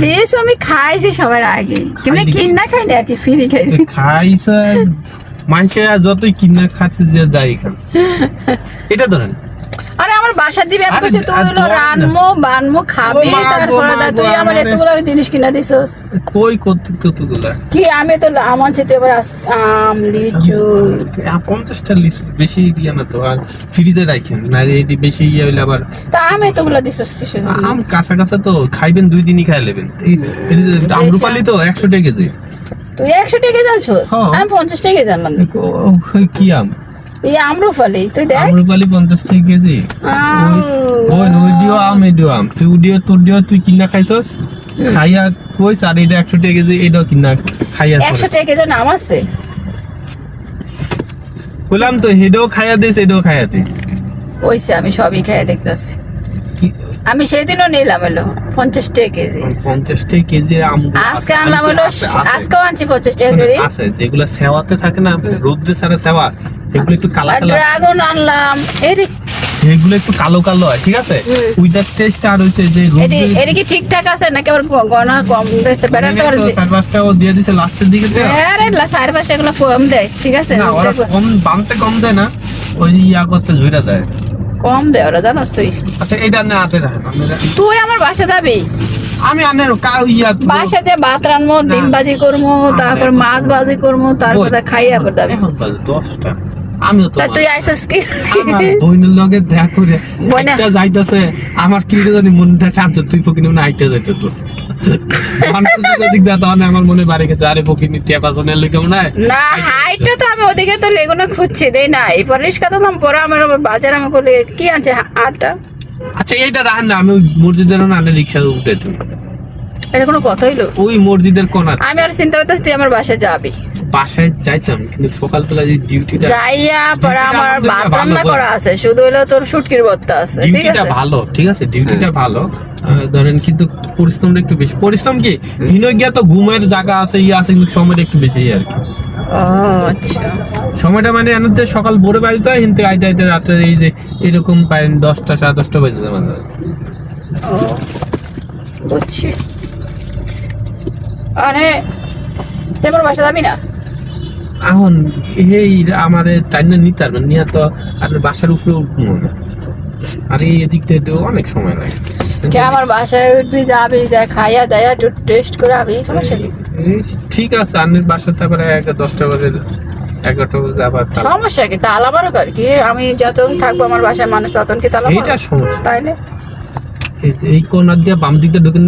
Less আমি খাইছি সবার আগে, কিন্তু কিনা খাইনি আর কি, ফ্রি খাইছি। খাইছো মানুষে যতই কিনা খাচ্ছে যে যাই খান। এটা ধরেন আরে আমার বাসা দিবে আমি কইছি তুই হলো রানমো বানমো খাবি, তারপরে তুই আমার এতগুলো জিনিস কিনা দিছস। কই কতগুলা কি আমি তো আমার চেয়ে এবার আম লিচু 50টা লিচু বেশি ইয়া না তো, আর ফ্রিজে রাখেন না এটি বেশি ইয়া হইলে আবার। তা আমি এতগুলো দিছস কিসে? আম কাঁচা কাঁচা তো খাইবেন 2 দিনই খাই নেবেন। আমরুপালি তো 100 টাকা কেজি। তুই 100 টাকা জানছস? আমি 50 টাকা জানলাম। কি আম? এই আমরুপালি তুই দেখ। আমরুপালি 50 টাকা কেজি। ওই ওইডিও আম এডিও আম, তুই ওডিও তোর দিও তুই কিনা খাইছস, খাইয়া কইছ আর এটা 100 টাকা কেজি, এটাও কিনা খাইয়া 100 টাকা কেজি নাম আছে? বললাম তো হেডও খাইয়া দিস এটাও খাইয়া দিস। ওইসে আমি সবই খাইয়া দেখতাছি। আমি সেদিনও নিলাম হলো 50 টাকা কেজি। 50 টাকা কেজি আম আজকে আনলাম হলো, আজকেও আনছি 50 টাকা কেজি। আছে যেগুলো সেওয়াতে থাকে না, রোদ্রে সারা সেওয়া, এগুলো একটু কালো কালো। ড্রাগন আনলাম, এরে এগুলো একটু কালো কালো হয়, ঠিক আছে? উইদার টেস্ট আর হইছে যে এর কি ঠিকঠাক আছে নাকি আবার গনা কম দিতে বেটার তো? চার পাঁচটা ও দিয়ে দিছে লাস্টের দিকে তো। আরে লা 4-5 এগুলো কম দেয়, ঠিক আছে? না ওরা কম বানতে কম দেয় না, ওই ইয়া করতে ঝুরা যায়, কম দেয় ওরা, জানোস তুই? আচ্ছা এটা না হাতে রাখেন তুই আমার বাসা যাবি? আমি আনের কাউ ইয়া বাসা যে ভাত রানবো, ডিম ভাজি করবো, তারপর মাছ ভাজি করবো, তারপরে খাইয়া আবার যাবি। এখন বাজে 10টা, আমিও তো তুই আইসস কি বইনের লগে দেখা করে একটা যাইতেছে, আমার কি জানি মনটা কাঁদছে, তুই ফকিনি মনে আইটা যাইতেছস। আমার মনে বাড়ি গেছে, আরে ফকিনি টেপা জনের লগে মনে হয় না হাইটা তো আমি ওদিকে তো লেগুনা খুঁজছি দেই না, এরপর রিস্কা তো পরে আমার বাজার আমি করলে কি আনছে আটটা। আচ্ছা এইটা রাখেন না, আমি ওই মসজিদের আনে রিক্সা উঠে তুমি, এটা কোনো কথা হইলো? ওই মসজিদের কোণা আমি আর চিন্তা করতেছি তুই আমার বাসায় যাবি। বাসায় যাইতাম কিন্তু সকালবেলা যে ডিউটিটা যাইয়া পরে আমার ভাত রান্না করা আছে, শুধু হলো তোর শুটকির ভর্তা আছে, ঠিক ডিউটিটা আছে? ভালো, ঠিক আছে ডিউটিটা ভালো ধরেন, কিন্তু পরিশ্রমটা একটু বেশি। পরিশ্রম কি দিনে গিয়া তো ঘুমের জায়গা আছে, ইয়ে আছে, কিন্তু সময়টা একটু বেশি আর কি। ও আচ্ছা, সময়টা মানে এনতে সকাল ভোরে বাড়িতে হয়, হিনতে আইতে আইতে রাত্রে এই যে এরকম পায় 10টা 10:30 বাজে যায় মাঝে। ও বুঝছি। আরে তোমার বাসা যাবি না? এখন এই আমারে টাইনা নিতে পারবেন, নিয়ে তো আর বাসার উপরে উঠবো না, আর এই এদিক থেকে অনেক সময় লাগে। কে আমার বাসায় উঠবি, যাবি, যা খাইয়া দাইয়া একটু টেস্ট করে আবি, সমস্যা কি? ঠিক আছে, আনের বাসাতে আবার 10টা বাজে 11টা বাজে আবার সমস্যা কি? তালা বারো কর কি? আমি যতক্ষণ থাকবো আমার বাসায় মানুষ ততক্ষণ কি তালা? এইটা সমস্যা। তাইলে এই কোনার দিয়ে বাম দিকে ঢুকে